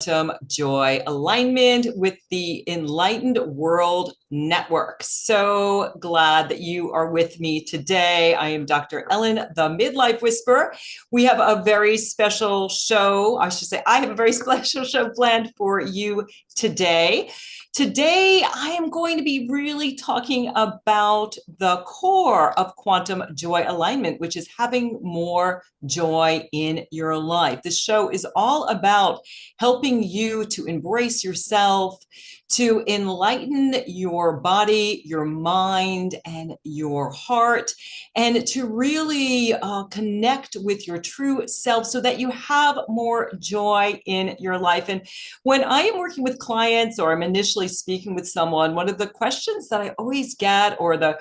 Joy alignment with the Enlightened World Network. So glad that you are with me today. I am Dr. Ellen, the Midlife Whisperer. We have a very special show. I should say, I have a very special show planned for you today. Today, I am going to be really talking about the core of quantum joy alignment, which is having more joy in your life. This show is all about helping you to embrace yourself, to enlighten your body, your mind, and your heart, and to really connect with your true self so that you have more joy in your life. And when I am working with clients or I'm initially speaking with someone, one of the questions that I always get, or the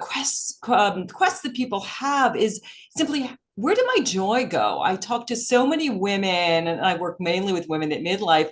quest that people have, is simply, where did my joy go? I talk to so many women, and I work mainly with women at midlife,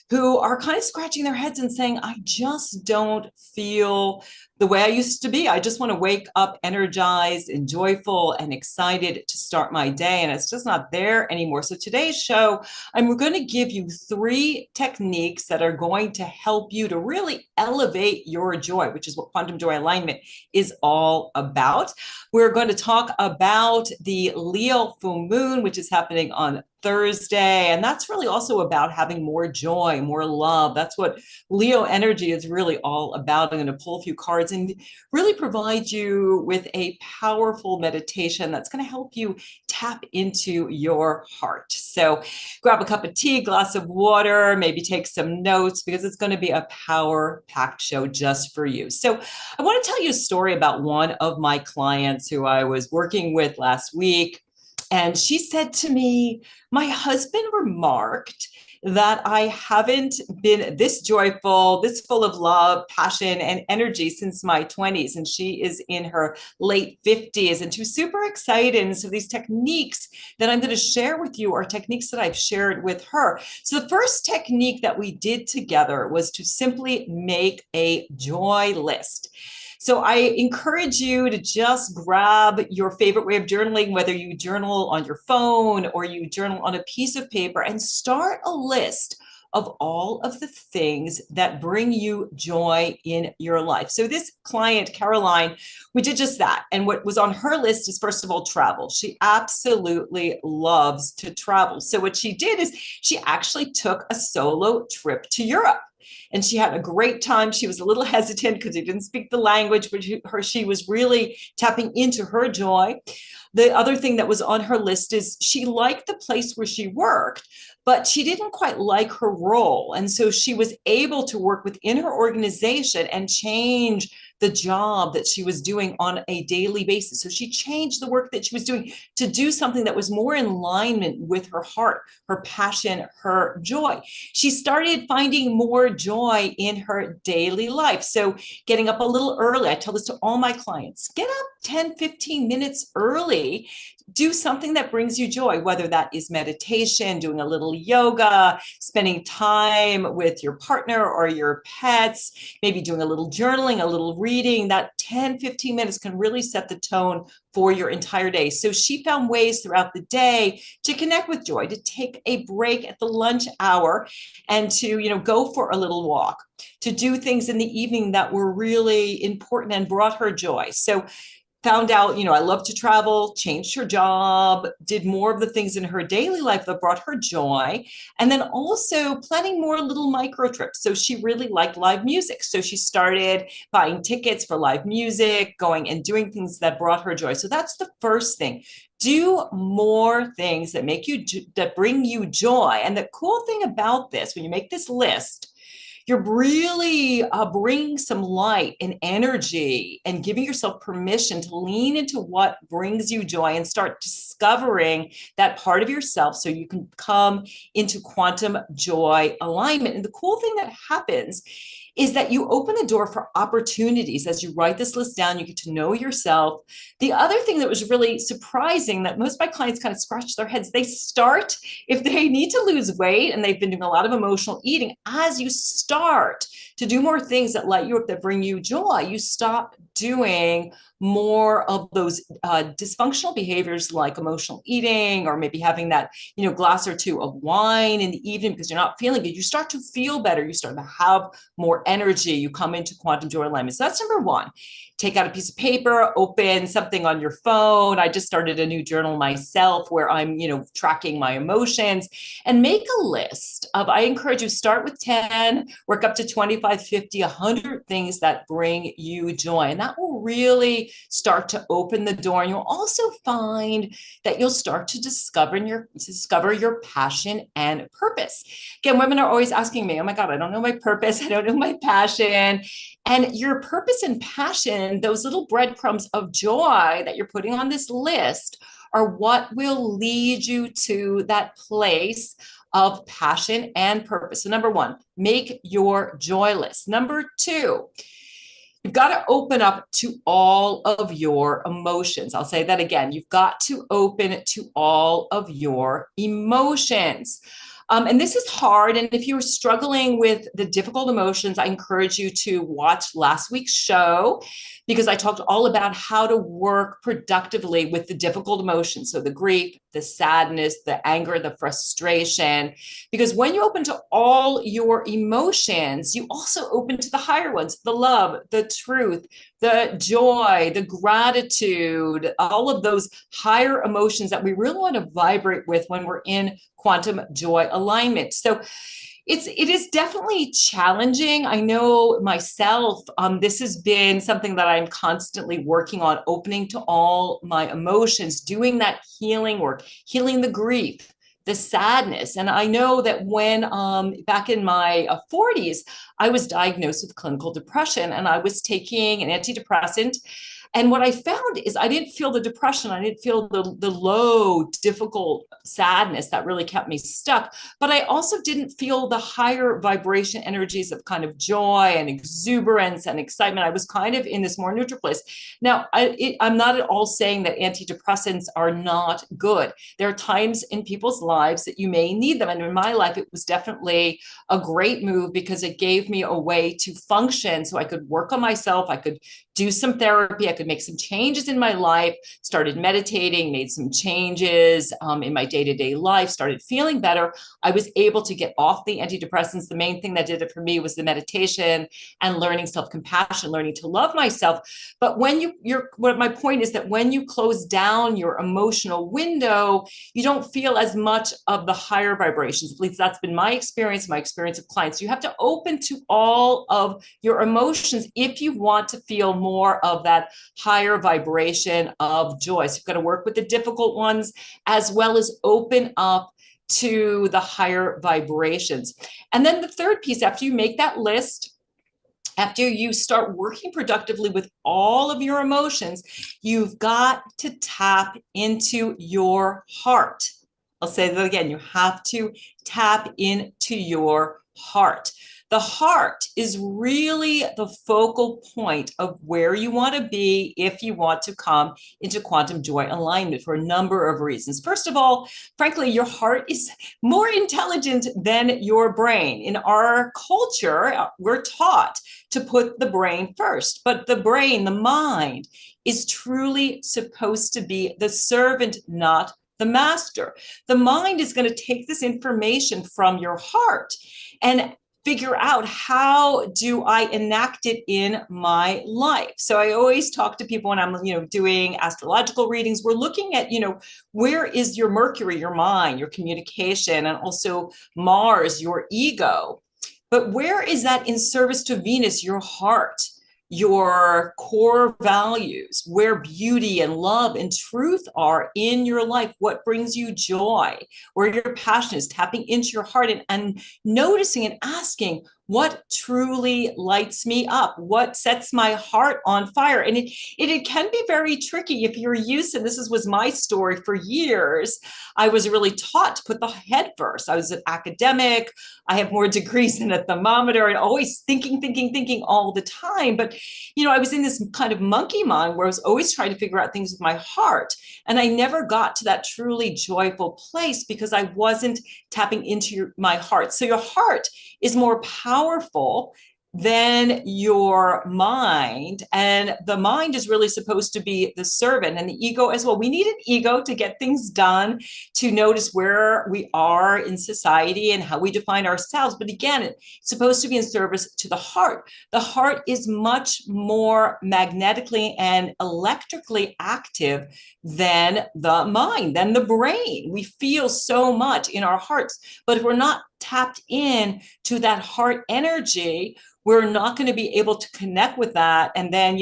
who are kind of scratching their heads and saying, I just don't feel the way I used to be. I just want to wake up energized and joyful and excited to start my day. And it's just not there anymore. So today's show, I'm going to give you 3 techniques that are going to help you to really elevate your joy, which is what quantum joy alignment is all about. We're going to talk about the Leo full moon, which is happening on Thursday. And that's really also about having more joy, more love. That's what Leo energy is really all about. I'm going to pull a few cards and really provide you with a powerful meditation that's going to help you tap into your heart. So grab a cup of tea, glass of water, maybe take some notes, because it's going to be a power-packed show just for you. So I want to tell you a story about one of my clients who I was working with last week. And she said to me, my husband remarked that I haven't been this joyful, this full of love, passion, and energy since my 20s. And she is in her late 50s, and she was super excited. And so these techniques that I'm going to share with you are techniques that I've shared with her. So the first technique that we did together was to simply make a joy list. So I encourage you to just grab your favorite way of journaling, whether you journal on your phone or you journal on a piece of paper, and start a list of all of the things that bring you joy in your life. So this client, Caroline, we did just that. And what was on her list is, first of all, travel. She absolutely loves to travel. So what she did is she actually took a solo trip to Europe. And she had a great time. She was a little hesitant because she didn't speak the language, but she was really tapping into her joy. The other thing that was on her list is she liked the place where she worked, but she didn't quite like her role. And so she was able to work within her organization and change the job that she was doing on a daily basis. So she changed the work that she was doing to do something that was more in alignment with her heart, her passion, her joy. She started finding more joy in her daily life. So getting up a little early, I tell this to all my clients, get up 10, 15 minutes early. Do something that brings you joy, whether that is meditation, doing a little yoga, spending time with your partner or your pets, maybe doing a little journaling, a little reading. That 10, 15 minutes can really set the tone for your entire day. So she found ways throughout the day to connect with joy, to take a break at the lunch hour and to, go for a little walk, to do things in the evening that were really important and brought her joy. So found out, I love to travel, changed her job, did more of the things in her daily life that brought her joy, and then also planning more little micro trips. So she really liked live music. So she started buying tickets for live music, going and doing things that brought her joy. So that's the first thing. Do more things that bring you joy. And the cool thing about this, when you make this list, you're really bringing some light and energy and giving yourself permission to lean into what brings you joy and start discovering that part of yourself so you can come into quantum joy alignment. And the cool thing that happens is that you open the door for opportunities. As you write this list down, you get to know yourself. The other thing that was really surprising that most of my clients kind of scratch their heads, they start, if they need to lose weight and they've been doing a lot of emotional eating, as you start to do more things that light you up, that bring you joy, you stop doing more of those dysfunctional behaviors like emotional eating, or maybe having that, glass or two of wine in the evening because you're not feeling good, you start to feel better. You start to have more energy. You come into quantum joy alignment. So that's number one. Take out a piece of paper, open something on your phone. I just started a new journal myself where I'm, tracking my emotions, and make a list of, I encourage you, start with 10, work up to 25, 50, 100 things that bring you joy. And that will really start to open the door. And you'll also find that you'll start to discover your passion and purpose. Again, women are always asking me, oh my God, I don't know my purpose. I don't know my passion. And your purpose and passion, those little breadcrumbs of joy that you're putting on this list, are what will lead you to that place of passion and purpose. So number one, make your joy list. Number two, you've got to open up to all of your emotions. I'll say that again. You've got to open to all of your emotions. And this is hard. And if you're struggling with the difficult emotions, I encourage you to watch last week's show, because I talked all about how to work productively with the difficult emotions. So the grief, the sadness, the anger, the frustration, because when you open to all your emotions, you also open to the higher ones, the love, the truth, the joy, the gratitude, all of those higher emotions that we really want to vibrate with when we're in quantum joy alignment. So it is definitely challenging. I know myself, this has been something that I'm constantly working on, opening to all my emotions, doing that healing work, healing the grief, the sadness. And I know that when back in my 40s, I was diagnosed with clinical depression, and I was taking an antidepressant. And what I found is I didn't feel the depression. I didn't feel the low, difficult sadness that really kept me stuck. But I also didn't feel the higher vibration energies of kind of joy and exuberance and excitement. I was kind of in this more neutral place. Now, I'm not at all saying that antidepressants are not good. There are times in people's lives that you may need them. And in my life, it was definitely a great move because it gave me a way to function so I could work on myself. I could do some therapy. I could make some changes in my life, started meditating, made some changes in my day-to-day life, started feeling better. I was able to get off the antidepressants. The main thing that did it for me was the meditation and learning self-compassion, learning to love myself. But when what my point is that when you close down your emotional window, you don't feel as much of the higher vibrations. At least that's been my experience of clients. You have to open to all of your emotions if you want to feel more of that higher vibration of joy. So you've got to work with the difficult ones as well as open up to the higher vibrations. And then the third piece, after you make that list, after you start working productively with all of your emotions, you've got to tap into your heart. I'll say that again. You have to tap into your heart. The heart is really the focal point of where you want to be if you want to come into quantum joy alignment for a number of reasons. First of all, frankly, your heart is more intelligent than your brain. In our culture, we're taught to put the brain first, but the brain, the mind, is truly supposed to be the servant, not the master. The mind is going to take this information from your heart and figure out, how do I enact it in my life? So I always talk to people when I'm, doing astrological readings. We're looking at, where is your Mercury, your mind, your communication, and also Mars, your ego. But where is that in service to Venus, your heart, your core values, where beauty and love and truth are in your life, what brings you joy, where your passion is, tapping into your heart and noticing and asking, what truly lights me up? What sets my heart on fire? And it can be very tricky if you're used to, was my story for years. I was really taught to put the head first. I was an academic. I have more degrees than a thermometer, and always thinking all the time. But, I was in this kind of monkey mind where I was always trying to figure out things with my heart. And I never got to that truly joyful place because I wasn't tapping into my heart. So your heart is more powerful then your mind, and the mind is really supposed to be the servant, and the ego as well. We need an ego to get things done, to notice where we are in society and how we define ourselves. But again, it's supposed to be in service to the heart. The heart is much more magnetically and electrically active than the mind, than the brain. We feel so much in our hearts, but if we're not tapped in to that heart energy, we're not going to be able to connect with that and then,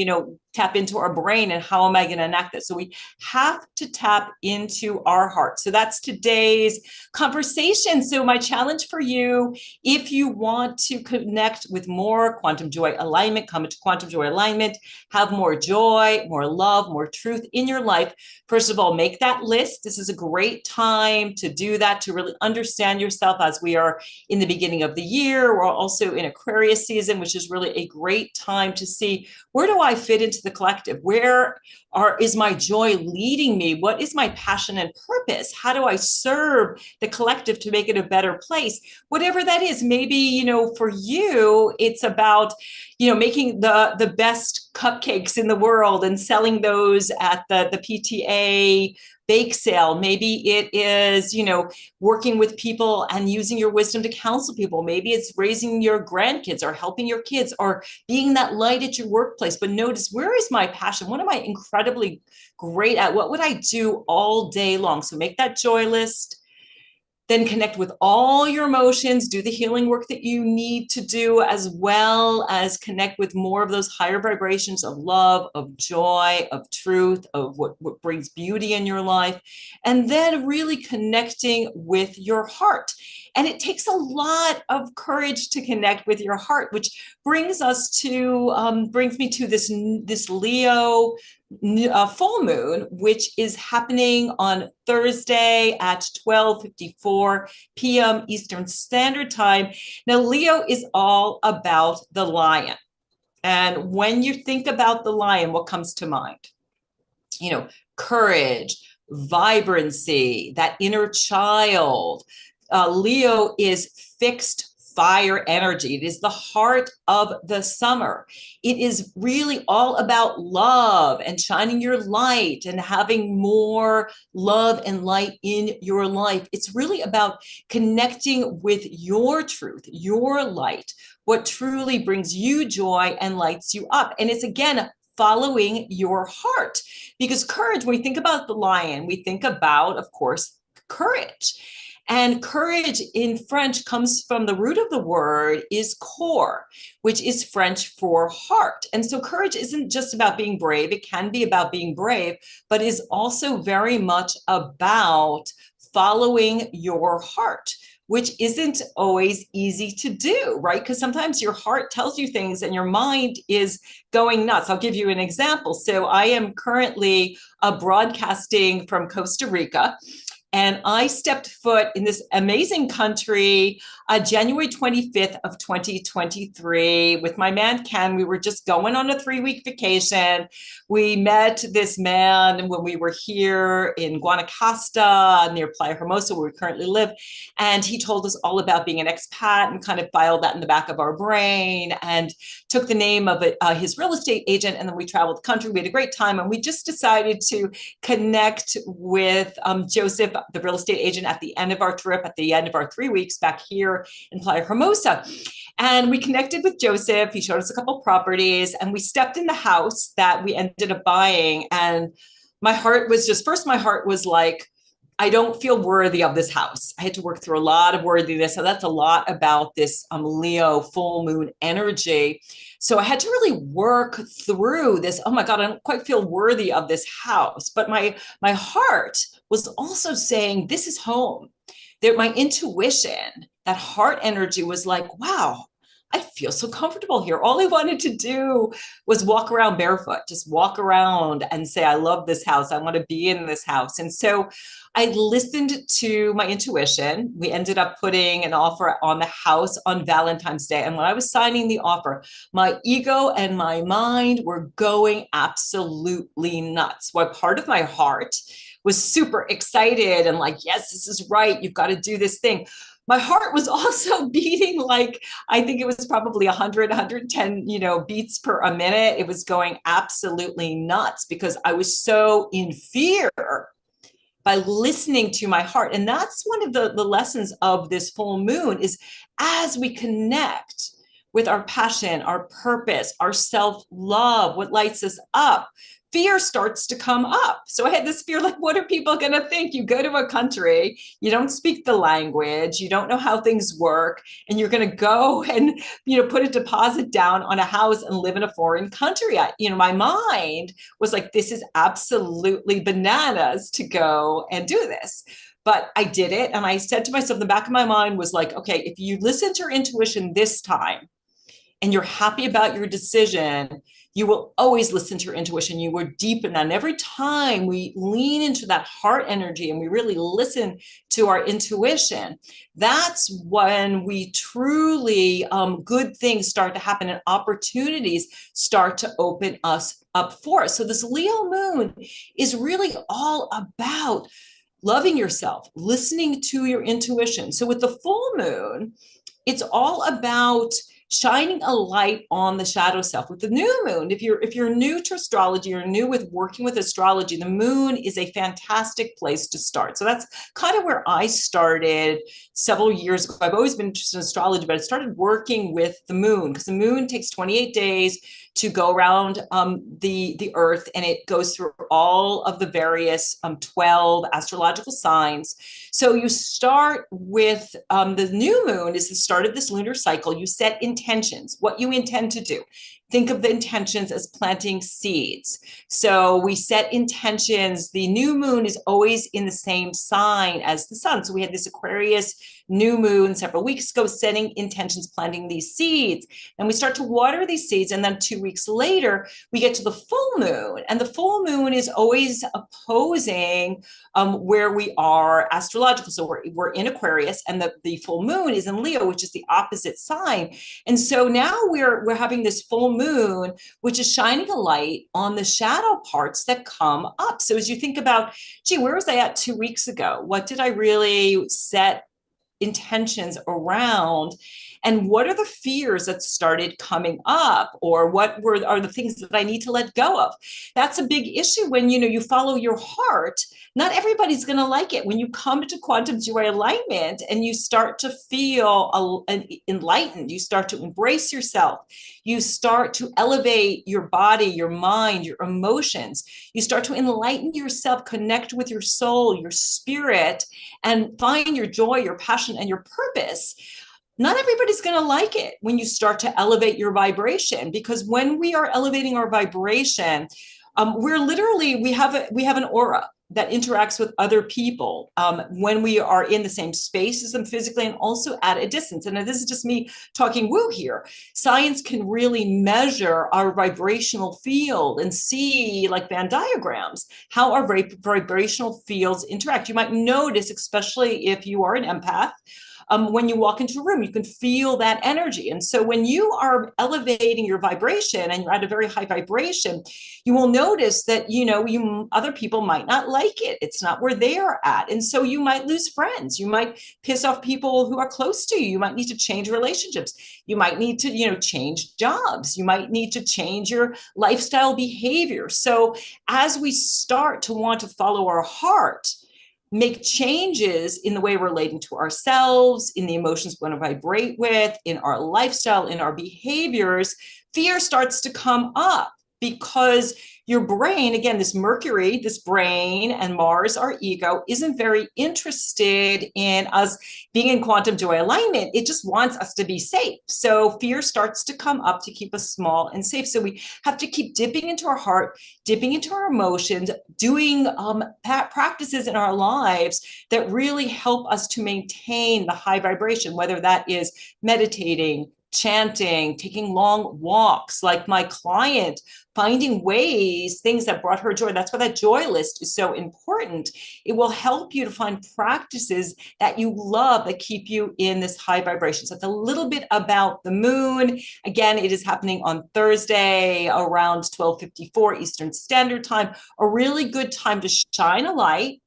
tap into our brain and how am I going to enact this? So we have to tap into our heart. So that's today's conversation. So my challenge for you, if you want to connect with more quantum joy alignment, come into quantum joy alignment, have more joy, more love, more truth in your life. First of all, make that list. This is a great time to do that, to really understand yourself as we are in the beginning of the year. We're also in Aquarius season, which is really a great time to see, where do I fit into the collective? Where is my joy leading me? What is my passion and purpose? How do I serve the collective to make it a better place? Whatever that is, maybe, for you, it's about, making the best cupcakes in the world and selling those at the PTA bake sale. Maybe it is, working with people and using your wisdom to counsel people. Maybe it's raising your grandkids or helping your kids or being that light at your workplace. But notice, where is my passion? What am I incredibly great at? What would I do all day long? So make that joy list. Then connect with all your emotions, do the healing work that you need to do, as well as connect with more of those higher vibrations of love, of joy, of truth, of what brings beauty in your life. And then really connecting with your heart. And it takes a lot of courage to connect with your heart, which brings me to this Leo full moon, which is happening on Thursday at 12:54 p.m. Eastern Standard Time. Now, Leo is all about the lion. And when you think about the lion, what comes to mind? Courage, vibrancy, that inner child. Leo is fixed fire energy. It is the heart of the summer. It is really all about love and shining your light and having more love and light in your life. It's really about connecting with your truth, your light, what truly brings you joy and lights you up. And it's, again, following your heart. Because courage, when we think about the lion, we think about, of course, courage. And courage in French comes from, the root of the word is cœur, which is French for heart. And so courage isn't just about being brave. It can be about being brave, but is also very much about following your heart, which isn't always easy to do, right? Because sometimes your heart tells you things and your mind is going nuts. I'll give you an example. So I am currently broadcasting from Costa Rica. And I stepped foot in this amazing country January 25th of 2023 with my man, Ken. We were just going on a 3-week vacation. We met this man when we were here in Guanacaste near Playa Hermosa, where we currently live. And he told us all about being an expat and kind of filed that in the back of our brain and took the name of his real estate agent. And then we traveled the country. We had a great time. And we just decided to connect with Joseph, the real estate agent, at the end of our trip, at the end of our 3 weeks back here in Playa Hermosa. And we connected with Joseph. He showed us a couple properties and we stepped in the house that we ended up buying. And my heart was like, I don't feel worthy of this house. I had to work through a lot of worthiness. So that's a lot about this Leo full moon energy. So I had to really work through this. Oh my God, I don't quite feel worthy of this house. But my heart was also saying, this is home. My intuition, that heart energy was like, wow, I feel so comfortable here. All I wanted to do was walk around barefoot, just walk around and say, I love this house. I want to be in this house. And so I listened to my intuition. We ended up putting an offer on the house on Valentine's Day. And when I was signing the offer, my ego and my mind were going absolutely nuts. Well, part of my heart was super excited and like, yes, this is right. You've got to do this thing. my heart was also beating like, I think it was probably 100, 110, beats per a minute. It was going absolutely nuts because I was so in fear by listening to my heart. And that's one of the lessons of this full moon is as we connect with our passion, our purpose, our self-love, what lights us up, fear starts to come up. So I had this fear, like, what are people going to think? You go to a country, you don't speak the language, you don't know how things work, and you're going to go and, put a deposit down on a house and live in a foreign country. My mind was like, this is absolutely bananas to go and do this. But I did it. And I said to myself, the back of my mind was like, okay, if you listen to your intuition this time, and you're happy about your decision, you will always listen to your intuition. You will deepen that. And every time we lean into that heart energy and we really listen to our intuition, that's when we truly, good things start to happen and opportunities start to open us up for us. So this Leo moon is really all about loving yourself, listening to your intuition. So with the full moon, it's all about shining a light on the shadow self. With the new moon, if you're new to astrology or new with working with astrology, the moon is a fantastic place to start. So that's kind of where I started several years ago. I've always been interested in astrology, but I started working with the moon because the moon takes 28 days to go around the earth, and it goes through all of the various 12 astrological signs. So you start with the new moon is the start of this lunar cycle. You set intentions, what you intend to do. Think of the intentions as planting seeds. So we set intentions. The new moon is always in the same sign as the sun. So we had this Aquarius new moon several weeks ago, setting intentions, planting these seeds. And we start to water these seeds. And then 2 weeks later, we get to the full moon. And the full moon is always opposing where we are astrological. So we're in Aquarius, and the full moon is in Leo, which is the opposite sign. And so now we're having this full moon, which is shining a light on the shadow parts that come up. So as you think about, gee, where was I at 2 weeks ago? What did I really set intentions around? And what are the fears that started coming up, or what are the things that I need to let go of? That's a big issue when you follow your heart. Not everybody's going to like it. When you come to quantum joy alignment and you start to feel enlightened, you start to embrace yourself, you start to elevate your body, your mind, your emotions, you start to enlighten yourself, connect with your soul, your spirit, and find your joy, your passion, and your purpose. Not everybody's going to like it when you start to elevate your vibration, because when we are elevating our vibration, we have an aura that interacts with other people when we are in the same space as them physically and also at a distance. And this is just me talking woo here. Science can really measure our vibrational field and see, like Venn diagrams, how our vibrational fields interact. You might notice, especially if you are an empath, when you walk into a room, you can feel that energy. And so when you are elevating your vibration and you're at a very high vibration, you will notice that, other people might not like it. It's not where they are at. And so you might lose friends. You might piss off people who are close to you. You might need to change relationships. You might need to, change jobs. You might need to change your lifestyle behavior. So as we start to want to follow our heart, make changes in the way we're relating to ourselves, in the emotions we want to vibrate with, in our lifestyle, in our behaviors, fear starts to come up because your brain, again, this Mercury, this brain, and Mars, our ego, isn't very interested in us being in quantum joy alignment. It just wants us to be safe. So fear starts to come up to keep us small and safe. So we have to keep dipping into our heart, dipping into our emotions, doing practices in our lives that really help us to maintain the high vibration, whether that is meditating, chanting, taking long walks, like my client, finding ways, things that brought her joy. That's why that joy list is so important. It will help you to find practices that you love that keep you in this high vibration. So it's a little bit about the moon. Again, it is happening on Thursday around 12:54 Eastern Standard Time, a really good time to shine a light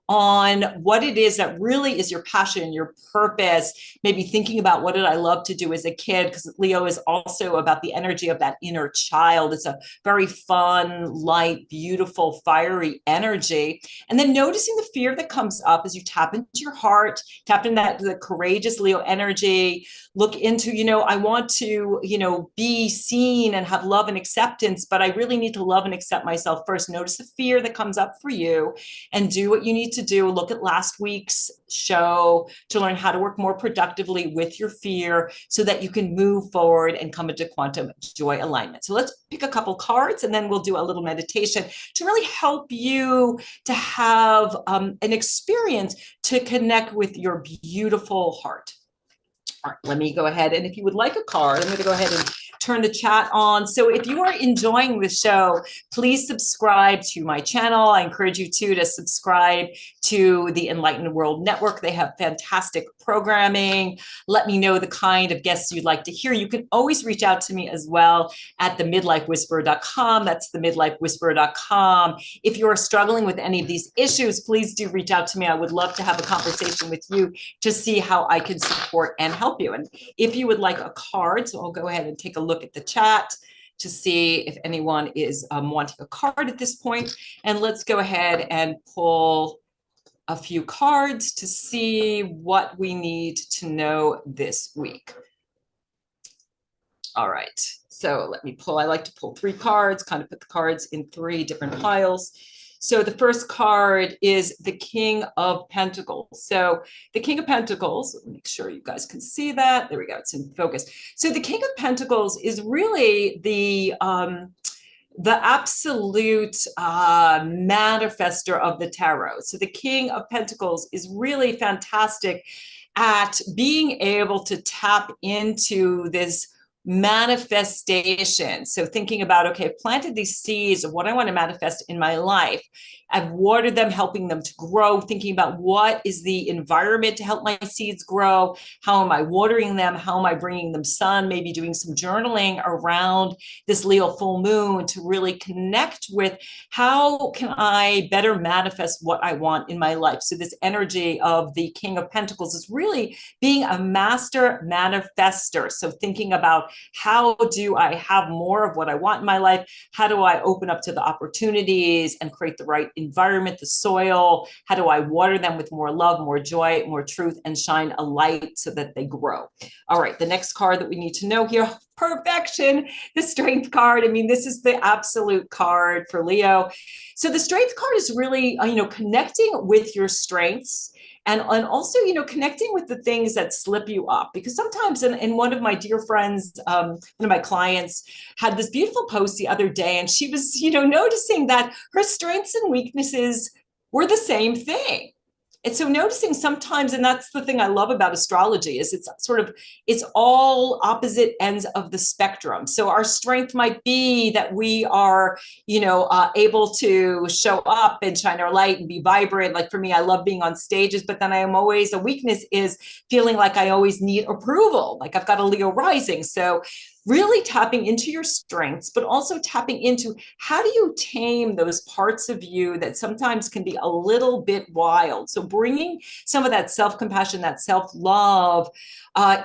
on what it is that really is your passion, your purpose, maybe thinking about what did I love to do as a kid, because Leo is also about the energy of that inner child. It's a very fun, light, beautiful, fiery energy. And then noticing the fear that comes up as you tap into your heart, tap into the courageous Leo energy, look into, I want to, be seen and have love and acceptance, but I really need to love and accept myself first. Notice the fear that comes up for you and do what you need to do. Look at last week's show to learn how to work more productively with your fear so that you can move forward and come into quantum joy alignment. So let's pick a couple cards and then we'll do a little meditation to really help you to have an experience to connect with your beautiful heart. All right, let me go ahead. And if you would like a card, I'm going to go ahead and turn the chat on. So if you are enjoying the show, please subscribe to my channel. I encourage you to subscribe to the Enlightened World Network. They have fantastic programming. Let me know the kind of guests you'd like to hear. You can always reach out to me as well at themidlifewhisperer.com. That's themidlifewhisperer.com. If you are struggling with any of these issues, please do reach out to me. I would love to have a conversation with you to see how I can support and help you. And if you would like a card, so I'll go ahead and take a look at the chat to see if anyone is wanting a card at this point. And let's go ahead and pull a few cards to see what we need to know this week. All right, so let me pull. I like to pull 3 cards, kind of put the cards in 3 different piles. So the first card is the King of Pentacles. So the King of Pentacles, make sure you guys can see that. There we go, it's in focus. So the King of Pentacles is really the absolute manifester of the tarot. So the King of Pentacles is really fantastic at being able to tap into this manifestation. So thinking about, okay, I've planted these seeds of what I want to manifest in my life. I've watered them, helping them to grow, thinking about what is the environment to help my seeds grow? How am I watering them? How am I bringing them sun? Maybe doing some journaling around this Leo full moon to really connect with how can I better manifest what I want in my life? So this energy of the King of Pentacles is really being a master manifester. So thinking about how do I have more of what I want in my life? How do I open up to the opportunities and create the right environment, the soil? How do I water them with more love, more joy, more truth, and shine a light so that they grow? All right, the next card that we need to know here, perfection, the Strength card. I mean, this is the absolute card for Leo. So the Strength card is really, connecting with your strengths. And also, connecting with the things that slip you up, because sometimes, and one of my dear friends, one of my clients had this beautiful post the other day, and she was, noticing that her strengths and weaknesses were the same thing. And so noticing sometimes, and that's the thing I love about astrology, is it's all opposite ends of the spectrum. So our strength might be that we are, able to show up and shine our light and be vibrant. Like for me, I love being on stages, but then a weakness is feeling like I always need approval. Like I've got a Leo rising. So really tapping into your strengths, but also tapping into how do you tame those parts of you that sometimes can be a little bit wild. So bringing some of that self-compassion, that self-love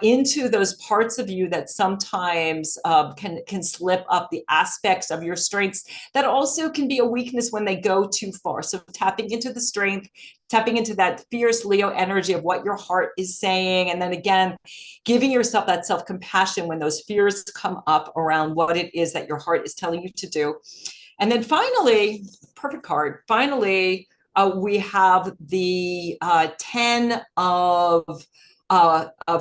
into those parts of you that sometimes can slip up, the aspects of your strengths that also can be a weakness when they go too far. So tapping into the strength, tapping into that fierce Leo energy of what your heart is saying. And then again, giving yourself that self-compassion when those fears come up around what it is that your heart is telling you to do. And then finally, perfect card, finally, we have the 10 of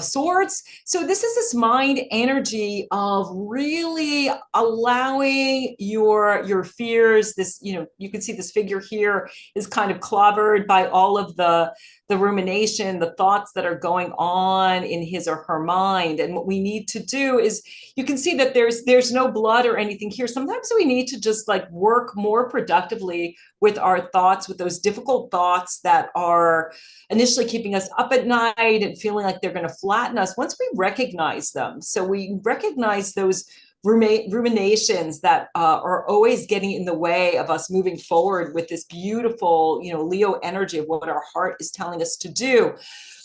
swords. So this is this mind energy of really allowing your fears. This, you can see this figure here is kind of clobbered by all of the rumination, the thoughts that are going on in his or her mind. And what we need to do is, you can see that there's no blood or anything here. Sometimes we need to just work more productively with our thoughts, with those difficult thoughts that are initially keeping us up at night and feeling like they're going to flatten us. Once we recognize them, so we recognize those ruminations that are always getting in the way of us moving forward with this beautiful, Leo energy of what our heart is telling us to do.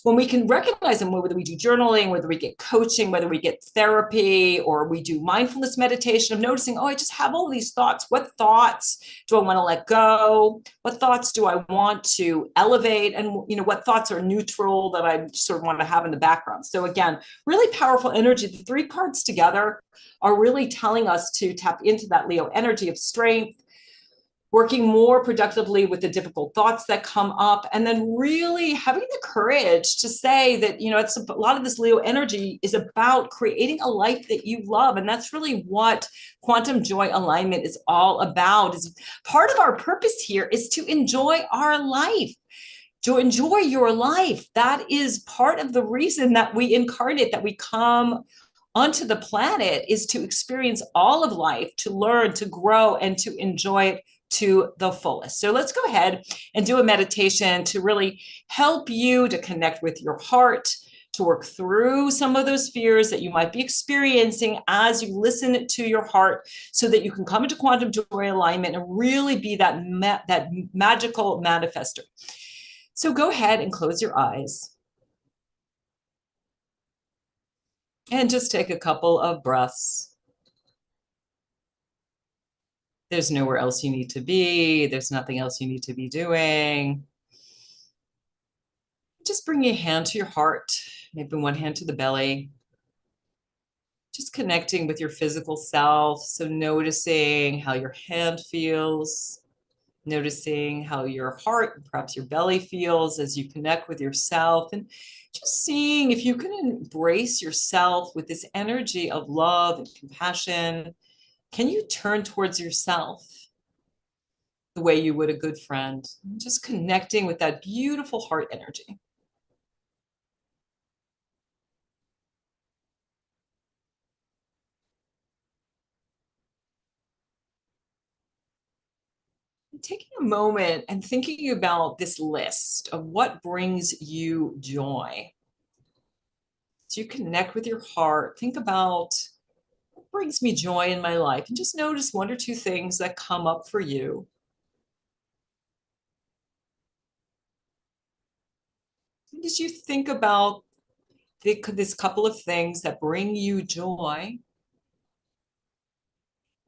When we can recognize them, whether we do journaling, whether we get coaching, whether we get therapy, or we do mindfulness meditation of noticing, I just have all these thoughts. What thoughts do I want to let go? What thoughts do I want to elevate? And, what thoughts are neutral that I sort of want to have in the background? So again, really powerful energy. The three cards together are really telling us to tap into that Leo energy of strength, working more productively with the difficult thoughts that come up, and then really having the courage to say that, it's a lot of this Leo energy is about creating a life that you love. And that's really what quantum joy alignment is all about. Is part of our purpose here is to enjoy our life. To enjoy your life. That is part of the reason that we incarnate, that we come onto the planet, is to experience all of life, to learn, to grow, and to enjoy it to the fullest. So let's go ahead and do a meditation to really help you to connect with your heart, to work through some of those fears that you might be experiencing as you listen to your heart, so that you can come into quantum joy alignment and really be that magical manifester. So go ahead and close your eyes. And just take a couple of breaths. There's nowhere else you need to be. There's nothing else you need to be doing. Just bring your hand to your heart, maybe one hand to the belly. Just connecting with your physical self. So noticing how your hand feels, noticing how your heart, perhaps your belly feels as you connect with yourself, and just seeing if you can embrace yourself with this energy of love and compassion. Can you turn towards yourself the way you would a good friend? Just connecting with that beautiful heart energy. Taking a moment and thinking about this list of what brings you joy. So you connect with your heart. Think about what brings me joy in my life, and just notice one or two things that come up for you. And as you think about this couple of things that bring you joy,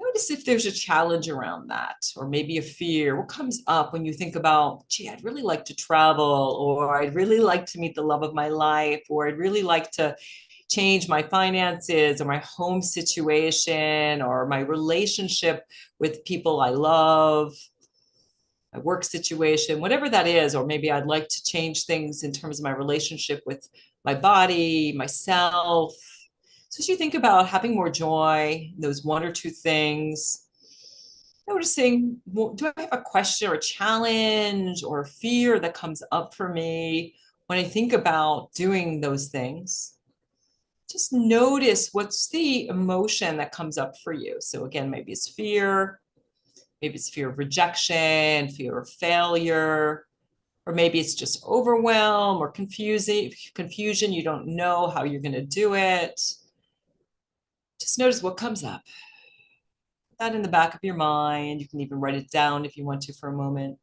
notice if there's a challenge around that, or maybe a fear. What comes up when you think about, gee, I'd really like to travel, or I'd really like to meet the love of my life, or I'd really like to change my finances, or my home situation, or my relationship with people I love, my work situation, whatever that is. Or maybe I'd like to change things in terms of my relationship with my body, myself. So as you think about having more joy, those one or two things, noticing, well, do I have a question or a challenge or a fear that comes up for me when I think about doing those things? Just notice what's the emotion that comes up for you. So again, maybe it's fear, maybe it's fear of rejection, fear of failure, or maybe it's just overwhelm or confusion. You don't know how you're going to do it. Just notice what comes up. Put that in the back of your mind. You can even write it down if you want to for a moment.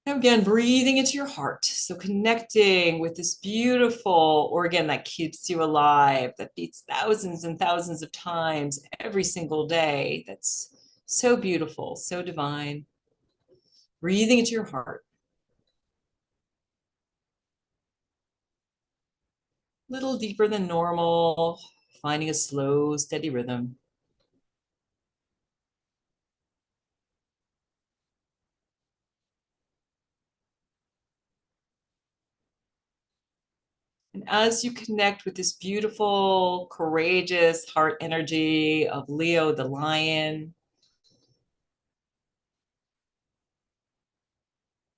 Now again, breathing into your heart. So connecting with this beautiful organ that keeps you alive, that beats thousands and thousands of times every single day. That's so beautiful, so divine. Breathing into your heart. A little deeper than normal, finding a slow, steady rhythm. And as you connect with this beautiful, courageous heart energy of Leo, the lion,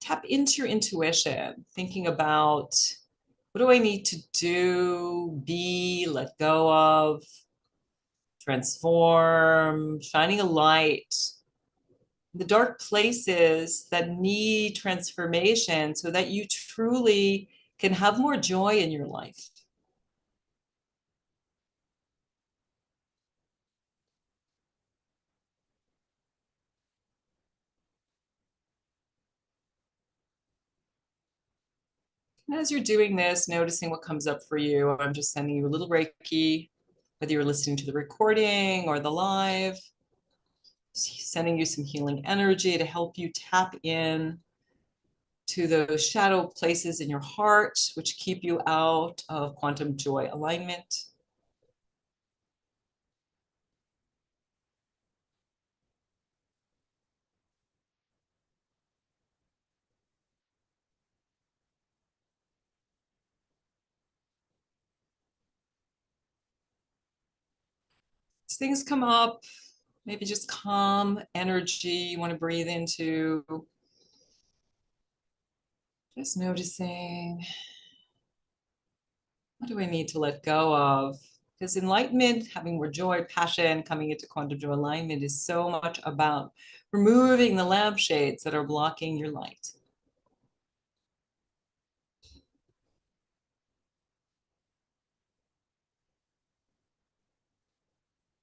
tap into your intuition, thinking about, what do I need to do, be, let go of, transform, shining a light, the dark places that need transformation, so that you truly can have more joy in your life. And as you're doing this, noticing what comes up for you, I'm just sending you a little Reiki, whether you're listening to the recording or the live, sending you some healing energy to help you tap in to those shadow places in your heart, which keep you out of quantum joy alignment. As things come up, maybe just calm energy you want to breathe into. Just noticing, what do I need to let go of? Because enlightenment, having more joy, passion, coming into quantum joy alignment is so much about removing the lampshades that are blocking your light.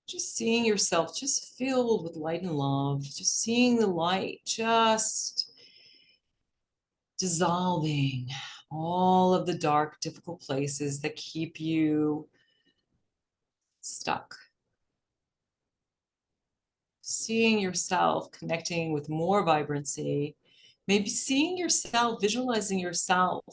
Just seeing yourself just filled with light and love, just seeing the light, just dissolving all of the dark, difficult places that keep you stuck. Seeing yourself connecting with more vibrancy, maybe seeing yourself, visualizing yourself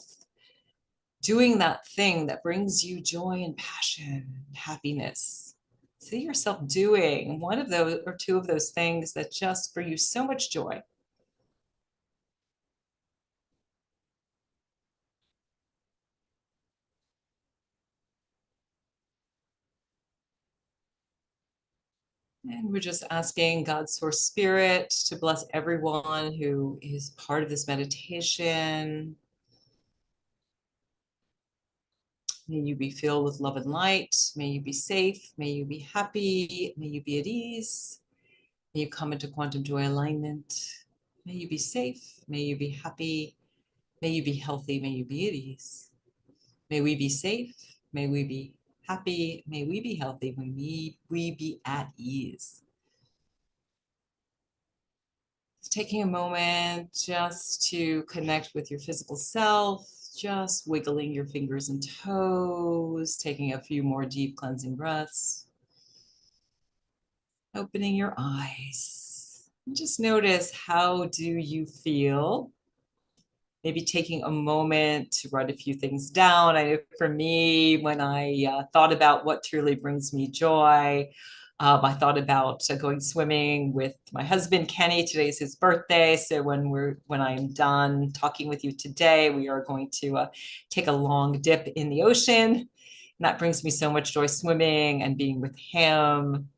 doing that thing that brings you joy and passion, happiness. See yourself doing one of those or two of those things that just bring you so much joy. And we're just asking God's source spirit to bless everyone who is part of this meditation. May you be filled with love and light. May you be safe. May you be happy. May you be at ease. May you come into quantum joy alignment. May you be safe. May you be happy. May you be healthy. May you be at ease. May we be safe. May we be happy. May we be healthy. May we be at ease. Taking a moment just to connect with your physical self, just wiggling your fingers and toes, taking a few more deep cleansing breaths, opening your eyes. And just notice, how do you feel? Maybe taking a moment to write a few things down. I know for me, when I thought about what truly brings me joy, I thought about going swimming with my husband, Kenny. Today's his birthday. So when I'm done talking with you today, we are going to take a long dip in the ocean. And that brings me so much joy, swimming and being with him.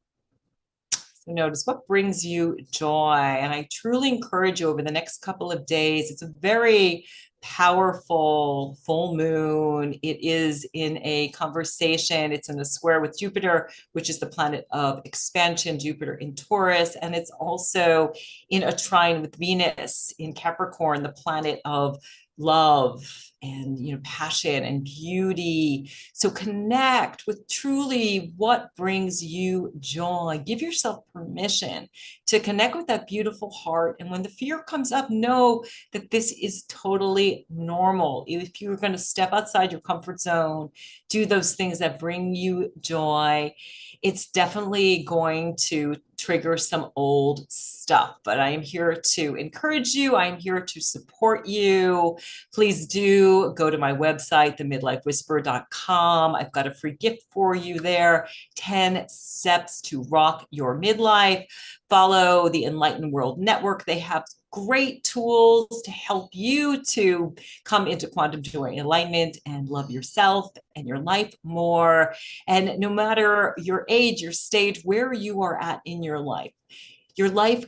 So notice what brings you joy. And I truly encourage you over the next couple of days. It's a very powerful full moon. It is in a conversation. It's in a square with Jupiter, which is the planet of expansion, Jupiter in Taurus. And it's also in a trine with Venus in Capricorn, the planet of love and passion and beauty. So connect with truly what brings you joy. Give yourself permission to connect with that beautiful heart. And when the fear comes up, know that this is totally normal. If you're going to step outside your comfort zone, do those things that bring you joy, it's definitely going to trigger some old stuff. But I am here to encourage you. I am here to support you. Please do go to my website, themidlifewhisperer.com. I've got a free gift for you there, 10 steps to rock your midlife. Follow the Enlightened World Network. They have great tools to help you to come into quantum joy and alignment and love yourself and your life more. And no matter your age, your stage, where you are at in your life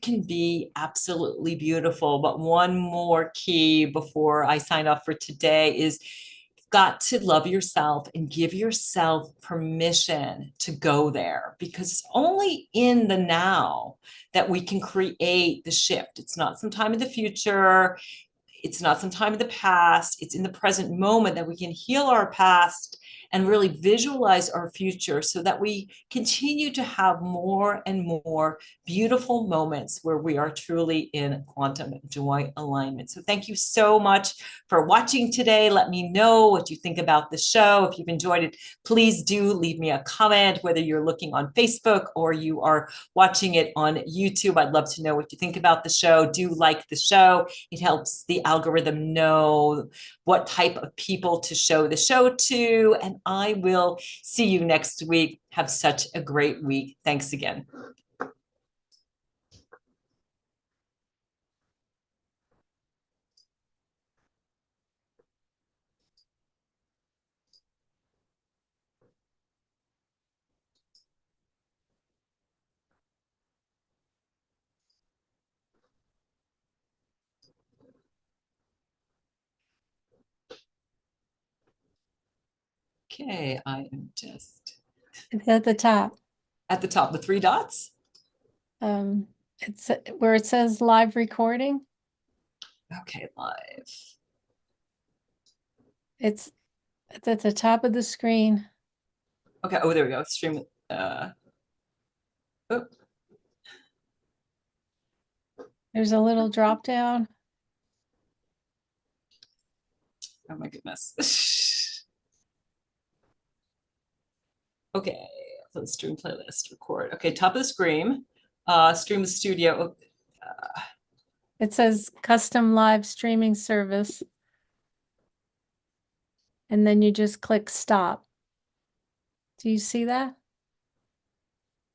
can be absolutely beautiful. But one more key before I sign off for today is you've got to love yourself and give yourself permission to go there, because it's only in the now that we can create the shift. It's not sometime in the future. It's not sometime in the past. It's in the present moment that we can heal our past and really visualize our future so that we continue to have more and more beautiful moments where we are truly in quantum joy alignment. So thank you so much for watching today. Let me know what you think about the show. If you've enjoyed it, please do leave me a comment, whether you're looking on Facebook or you are watching it on YouTube. I'd love to know what you think about the show. Do like the show. It helps the algorithm know what type of people to show the show to. And I will see you next week. Have such a great week. Thanks again. Okay, I am just It's at the top. at the top, the three dots. It's where it says live recording. Okay, live. It's at the top of the screen. Okay, oh, there we go. Stream. Oh, There's a little drop down. oh my goodness. Okay, so the stream playlist, record. Okay, top of the screen, stream the studio. It says custom live streaming service. And then you just click stop. Do you see that?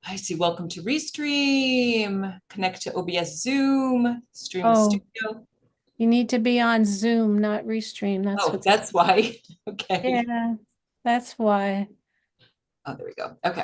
I see. Welcome to Restream. Connect to OBS Zoom. Stream the studio. You need to be on Zoom, not Restream. That's why. Okay. Yeah, that's why. Oh, there we go. Okay.